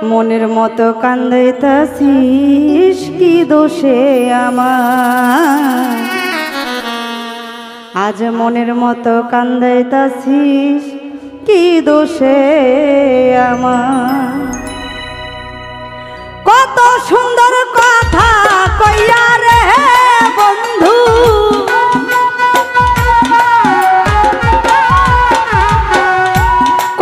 মনের মতো কান্দাইতাছিস কি দোষে আমার, আজ মনের মতো কান্দাইতাছিস কি দোষে আমার। কত সুন্দর কথা কইয়া রে বন্ধু,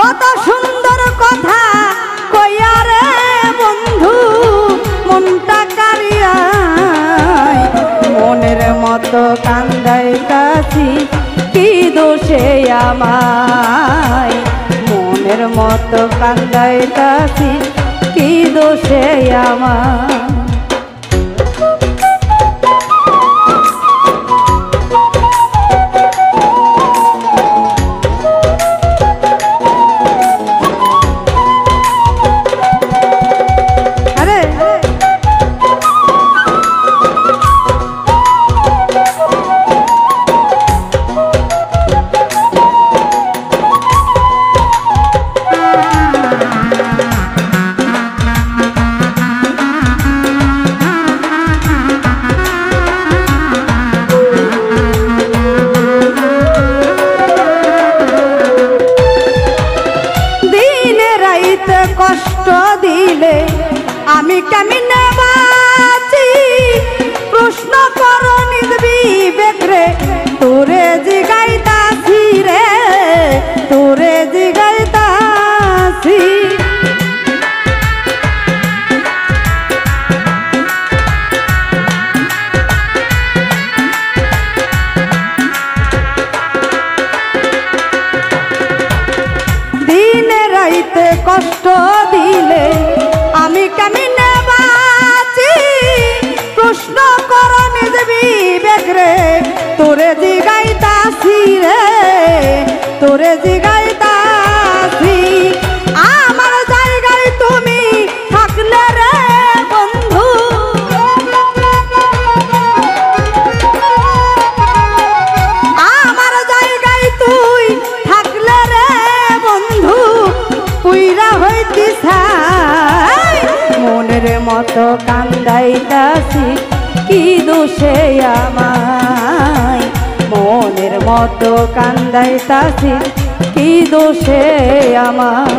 কত সুন্দর কথা কইয়া রে বন্ধু, মনটা কারিয়া মনের মতো কান্দাইতাছি কি দোষে আমায়, মনের মতো কান্দাইতাছি কি দোষে আমার। কষ্ট দিলে আমি কেমনে বাঁচি, প্রশ্ন কর নিজ বিবেক রে, তোরে জিগাইতাছি রে, তোরে জিগাইতাছি। দিনে রাইতে কষ্ট দিলে আমি কেমনে বাঁচি, প্রশ্ন কর নিজ বিবেক রে, তোরে জিগাইতাছি রে, তোরে জিগাইতাছি। আমার জায়গায় তুমি থাকলে রে বন্ধু, আমার জায়গায় তুই থাকলে রে বন্ধু, পুইরা হইতিস মনের মতো কান্দাইতাছি কি দোষে আমায়, মনের মতো কান্দাইতাছি কি দোষে আমার।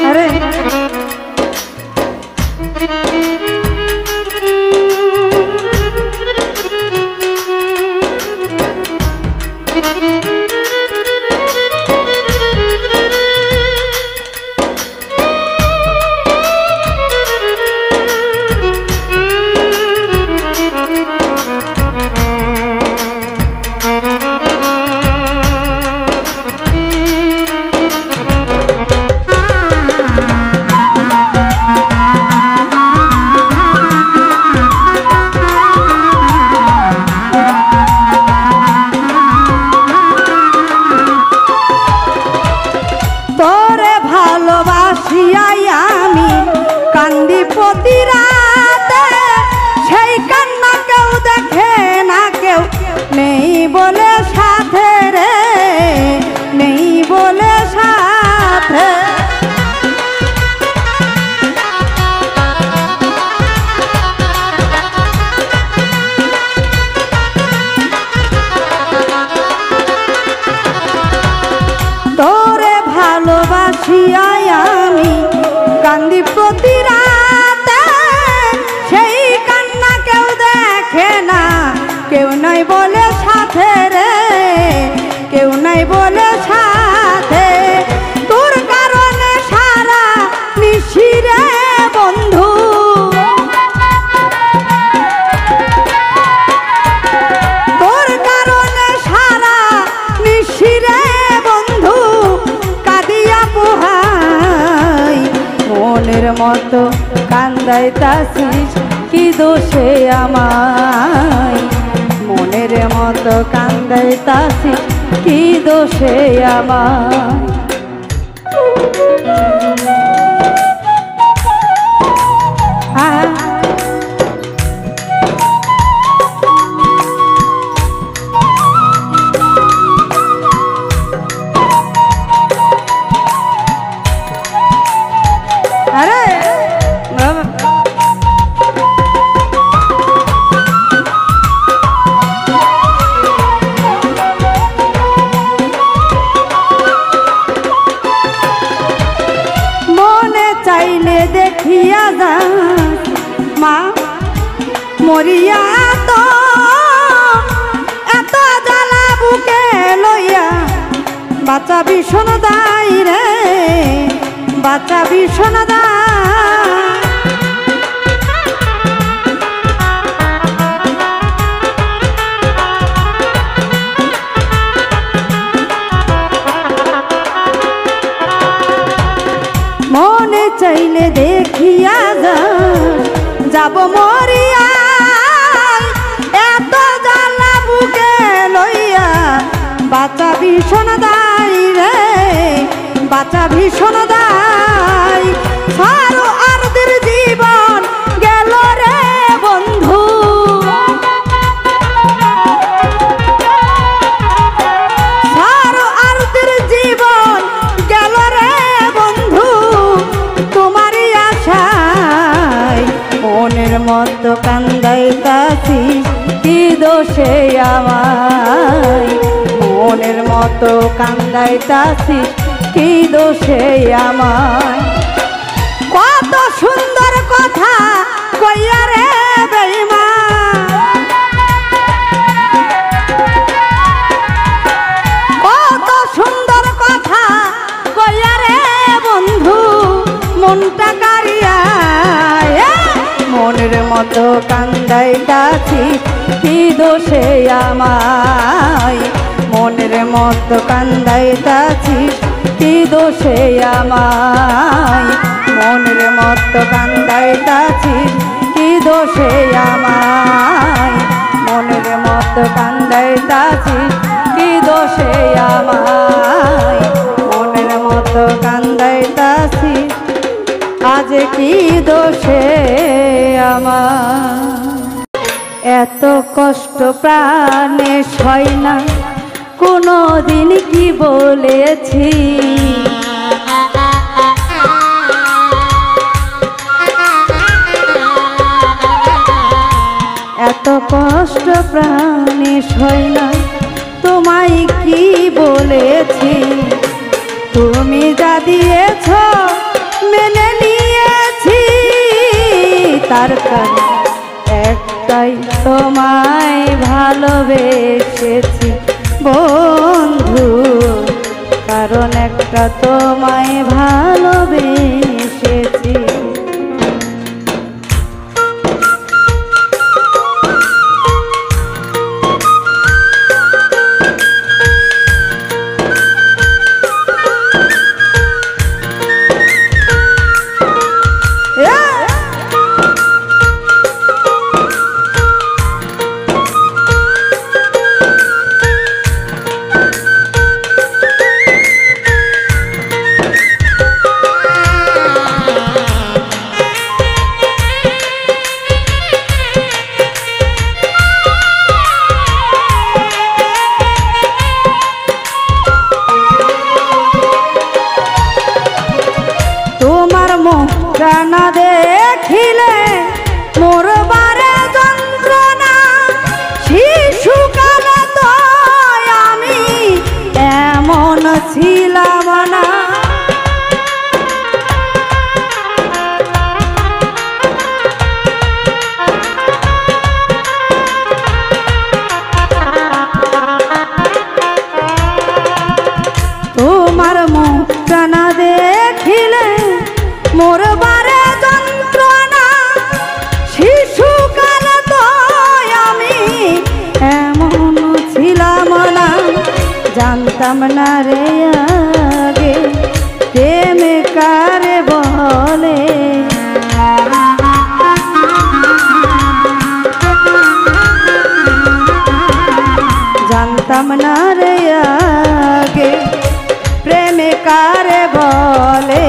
আরে আমি কান্দি প্রতি রাতে, সেই কান্না কেউ দেখে না, কেউ নেই বলে সাথে রে, নেই বলে সাথে। তোরে ভালোবাসিয়া আমি কান্দি প্রতি রাতে, সেই কান্না কেউ দেখে না, কেউ নাই বলে সাথে রে, কেউ নাই বলে সাথে। তোর কারণে সারা নিশি রে বন্ধু, তোর কারণে সারা নিশি রে বন্ধু, কাঁদিয়া পোহাই মনের মতো কান্দাইতাছিস কি দোষে আমায়, মনের মতো কান্দাইতাছিস কি দোষে আমার। বাঁচা ভীষণ দায় রে, বাঁচা ভীষণ দায়। মনে চাইলে দেখিয়া যাব মরিয়া, এত জ্বালা বুকে লইয়া বাঁচা ভীষণ দায় রে, বাঁচা ভীষণ দায়। সারো আরদের জীবন গেল রে বন্ধু, সারো আরদের জীবন গেল রে বন্ধু, তোমারই আশায় মনের মতো কান্দাইতাছি, কি দোষে আমায় মনের মতো কান্দাইতাছি, কি দোষে আমায়। কত সুন্দর কথা কইয়া রে বেঈমান, কত সুন্দর কথা কইয়া রে বন্ধু, মনটা কারিয়া মনের মতো কান্দাইতাছি, কি দোষে আমায় মনের মতো কান্দাইতাছি, কি দোষে আমায় মনের মতো কান্দাইতাছি, কি দোষে আমায় মনের মতো কান্দাইতাছি, কি দোষে আমায় মনের মতো কান্দাইতাছি, আজ কি দোষে আমার। এত কষ্ট প্রাণে সয় না, কোনো দিন কি বলেছি, এত কষ্ট প্রাণে সয় না, তোমায় কি বলেছি। তুমি যা দিয়েছ মেনে নিয়েছি, তার কারণ একটাই, তোমায় ভালোবেসেছি বন্ধু, কারণ একটা তোমায় ভালোবেসেছি। না দেখিলে মোর বারে যন্ত্রণা, শিশুকালে তো আমি এমন ছিলাম না। তোমার মুখটা না দেখিলে মোর বারে যন্ত্রণা, শিশুকালে তো আমি এমন ছিলাম না। জানতাম না রে আগে প্রেম কারে বলে, জানতাম না রে আগে প্রেম কারে বলে।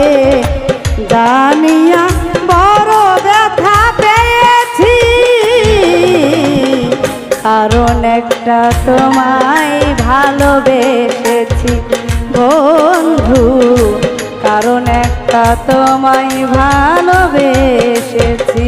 জানিয়া বড় ব্যথা পেয়েছি, কারণ একটা তোমায় ভালোবেসেছি বন্ধু, কারণ একটা তোমায় ভালোবেসেছি।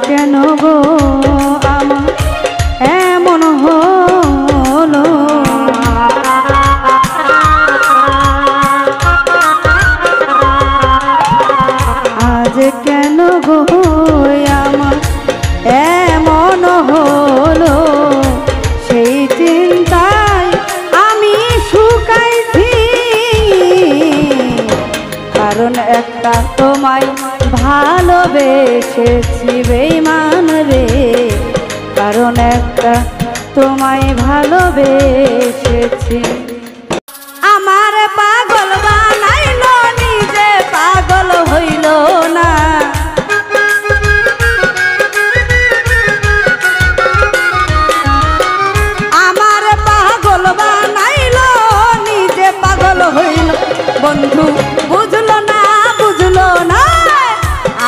কেন গো আমার এমন হলো আজ কেন গো আমার এমন হলো সেই চিন্তায় আমি শুকাইছি কারণ একটা তোমায় ভালোবেসেছি বেঈমান রে কারণ একটা তোমায় ভালোবেসেছি আমার পাগল বানাইলো নিজে পাগল হইল না আমার পাগল বানাইলো নিজে পাগল হইল বন্ধু বুঝলো না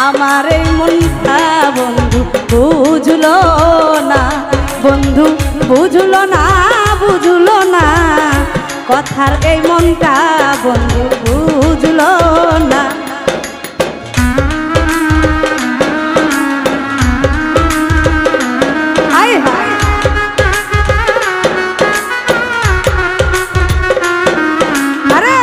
আমার এই মনটা বন্ধু বুঝলো না বন্ধু বুঝলো না কথার এই মনটা বন্ধু বুঝলো না হায় হায় আরে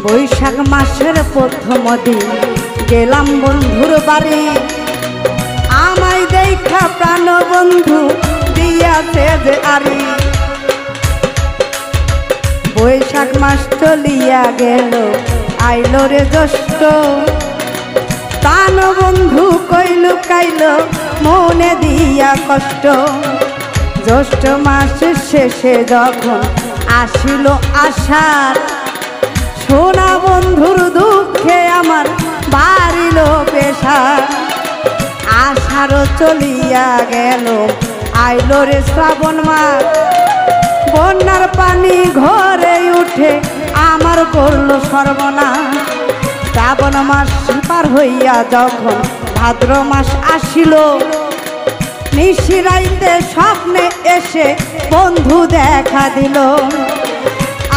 বৈশাখ মাসের প্রথম দিন গেলাম বন্ধুর বাড়ি আমায় দেখা প্রাণ বন্ধু দিয়াছে যে আরি বৈশাখ মাস চলিয়া গেল আইলো রে জ্যৈষ্ঠ প্রাণ বন্ধু কইল কাইল মনে দিয়া কষ্ট জ্যৈষ্ঠ মাসের শেষে যখন আসিল আষাঢ় সোনা বন্ধুর দুঃখে আমার বাড়িল পেশার আষাঢ় চলিয়া গেল আইলো রে শ্রাবণ মাস বন্যার পানি ঘরে উঠে আমার করলো সর্বনাশ শ্রাবণ মাস পার হইয়া যখন ভাদ্র মাস আসিল নিশিরাইতে স্বপ্নে এসে বন্ধু দেখা দিল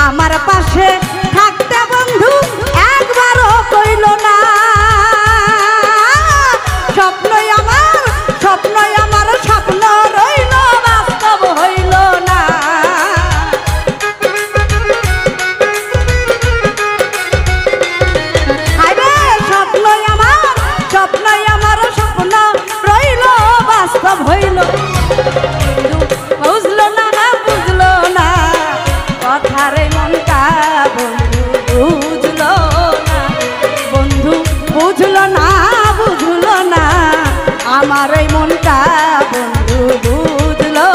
আমার পাশে থাকতে বন্ধু একবারও কইল না স্বপ্নই আমার স্বপ্ন রইল বাস্তব হইল না আরে স্বপ্ন রইল বাস্তব হইল বুঝলো না কথারে মনটা বুঝলো না আমার এই মনটা বন্ধু বুঝলো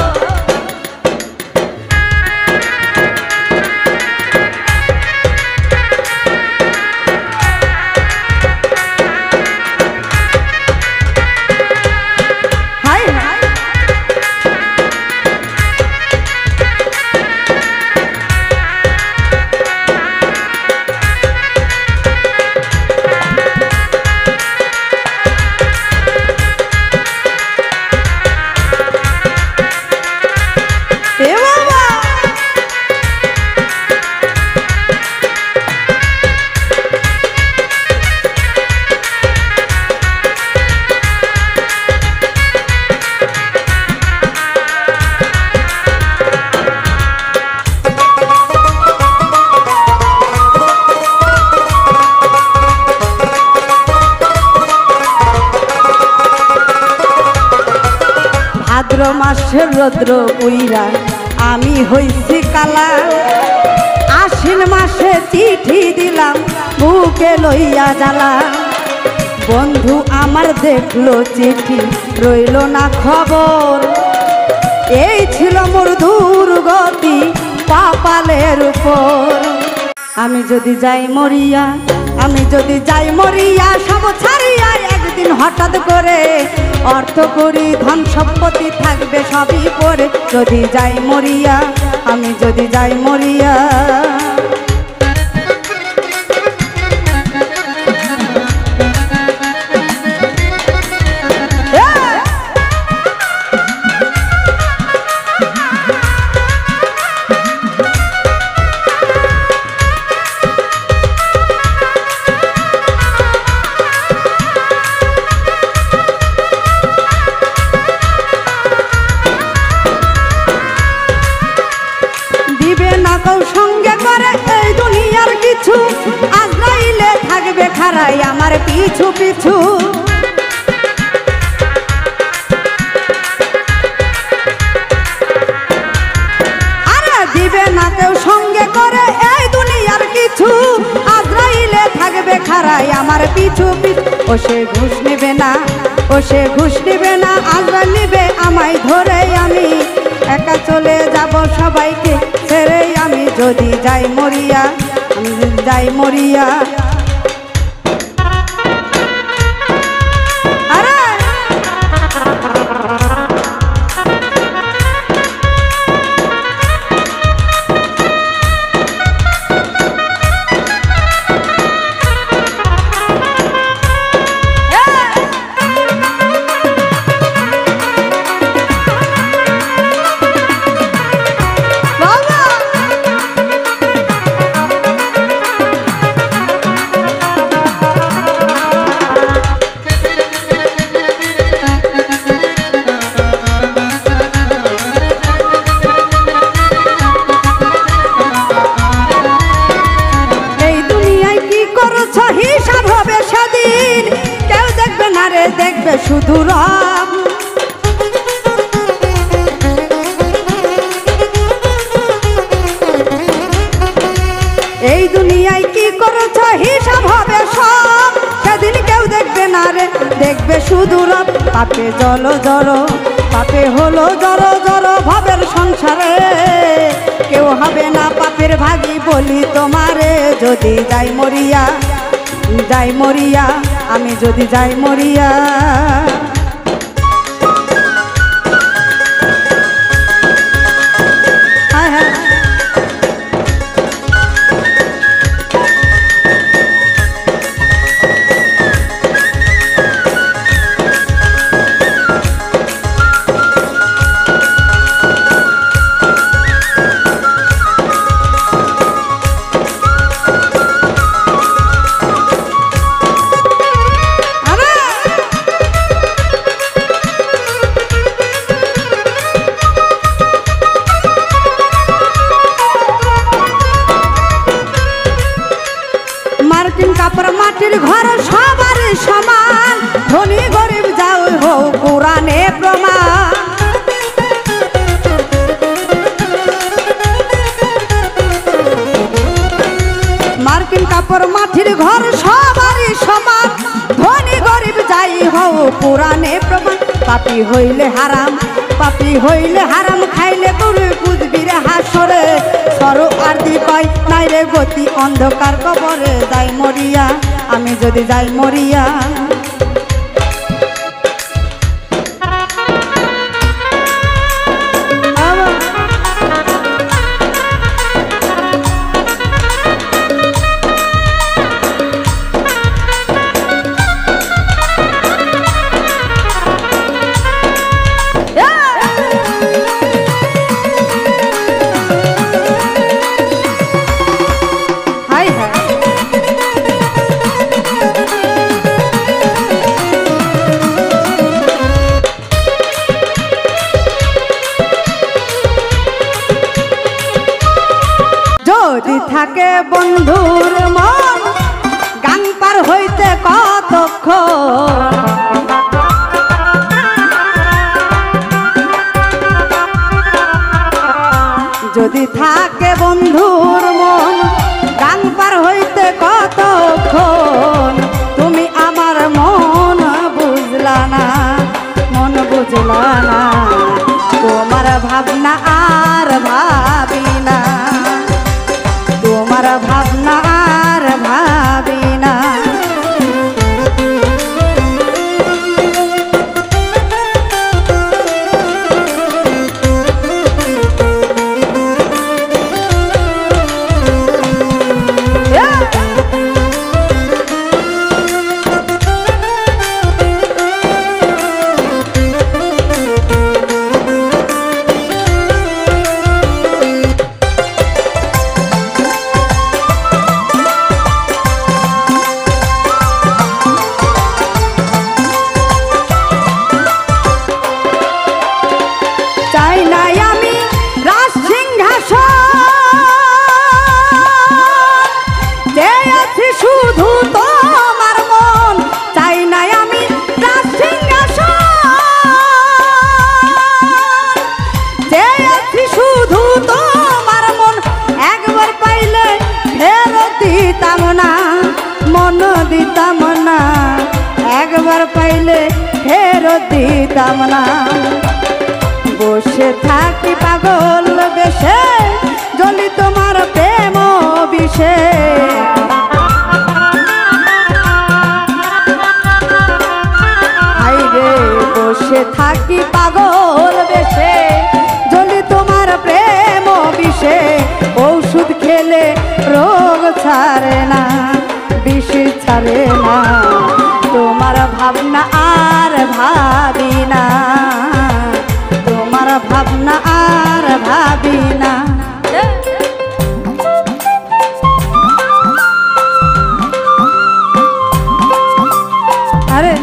হায় হায় ভাদ্র মাসের রৌদ্র উইরা আমি হইছি কালা আশ্বিন মাসে চিঠি দিলাম বুকে লইয়া জ্বালা বন্ধু আমার দেখলো চিঠি রইল না খবর এই ছিল মোর দুর্গতি কপালের উপর আমি যদি যাই মরিয়া সব ছাড়িয়া একদিন একদিন হঠাৎ করে অর্থ করি ধন সম্পত্তি থাকবে সবই পরে যদি যাই মরিয়া আমি যদি যাই মরিয়া সঙ্গে করে এই দুনিয়ার কিছু আজরাইলে থাকবে খাড়াই আমার পিছু পিছু আরে দিবে না কেউ সঙ্গে করে এই দুনিয়ার কিছু আজরাইলে থাকবে খাড়াই আমার পিছু পিছু ও সে ঘুষ নেবে না ও সে ঘুষ নেবে না আজরাইল নেবে আমায় ধরে আমি একা চলে যাব সবাইকে ছেড়ে আমি যদি যাই মরিয়া আমি যদি যাই মরিয়া হিসাব হবে সেদিন কেউ দেখবে না রে দেখবে শুধু রব এই দুনিয়ায় কি করেছ হিসাব হবে সব সেদিন কেউ দেখবে না রে দেখবে শুধু রব পাপে জল জড় পাপে হলো জড় জড় ভাবের সংসারে কেউ হবে না পাপের ভাগী বলি তোমারে যদি যাই মরিয়া যাই মরিয়া আমি যদি যাই মরিয়া কাপড় মাটির ঘর সবার সমান ধনী গরিব যাও হও কোরআনে প্রমাণ মার্কিন কাপড় মাটির ঘর সবার সমান ধনী গরিব যাই হও কোরআনে প্রমাণ পাপী হইলে হারাম খাইলে গরু বুঝবি রে হাসরে সরো আর দি পাই নাই রে গতি অন্ধকার কবরে যাই মরিয়া আমি যদি যাই মরিয়া যদি থাকে বন্ধুর মন গান পার হইতে কতক্ষণ যদি থাকে বন্ধুর মন গান পার হইতে কতক্ষণ তুমি আমার মন বুঝলা না তোমার ভাবনা আর ভাবি না তোমার ভাবনা আর ভাবি না চাইলে ফেরত দিতাম না। বসে থাকি পাগল বেশে জ্বলি তোমার প্রেম বিষে। হাইরে বসে থাকি পাগল বেশে জ্বলি তোমার প্রেম বিষে। ঔষধ খেলে রোগ ছাড়ে না, বিষ ছাড়ে না। তোমার ভাবনা আর ভাবি না, তোমার ভাবনা আর ভাবি না। আরে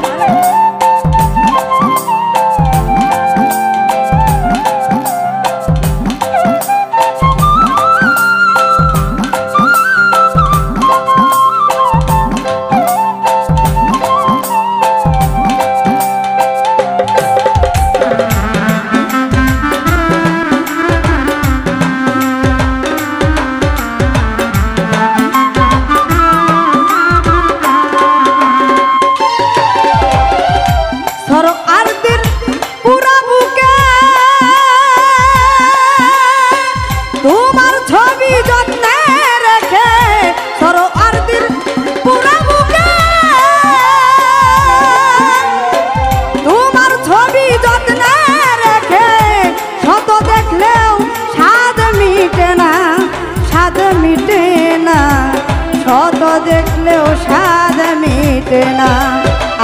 শত দেখলেও স্বাদ মিটে না।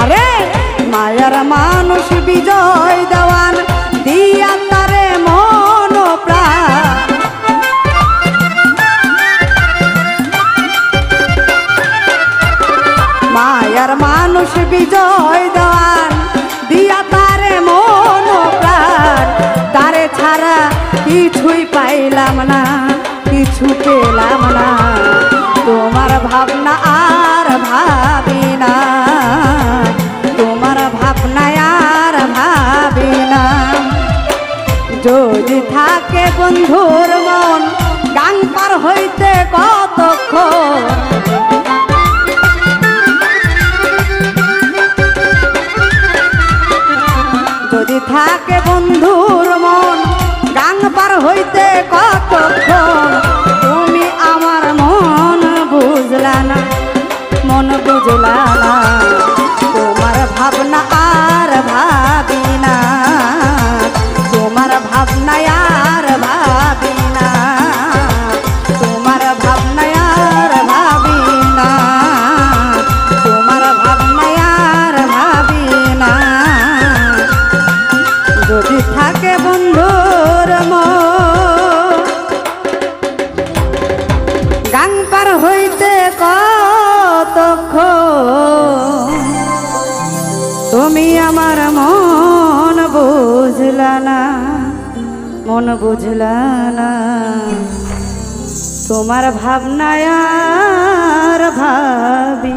আরে মায়ার মানুষ বিজয় দেওয়ান দিয়া তারে মন প্রাণ। মায়ার মানুষ বিজয় দেওয়ান দিয়া তারে মন প্রাণ। তারে ছাড়া কিছুই পাইলাম না, কিছু পেলাম না। তোমার ভাবনা আর ভাবি না, তোমার ভাবনা আর ভাবি না। যদি থাকে বন্ধুর মন গাং পার হইতে কতক্ষণ। যদি থাকে বন্ধুর মন গাং পার হইতে কতক্ষণ। তুমি আমার মন বুঝলা না, মন বুঝলা না। তোমার ভাবনা আর ভাবি না, তোমার ভাবনা আর ভাবি না, তোমার ভাবনা আর ভাবি না, তোমার ভাবনা আর ভাবি না। যদি থাকে বন্ধুর মন গাং পার হইতে কতক্ষণ। তুমি আমার মন বুঝলা না, মন বুঝলা না। তোমার ভাবনা আর ভাবি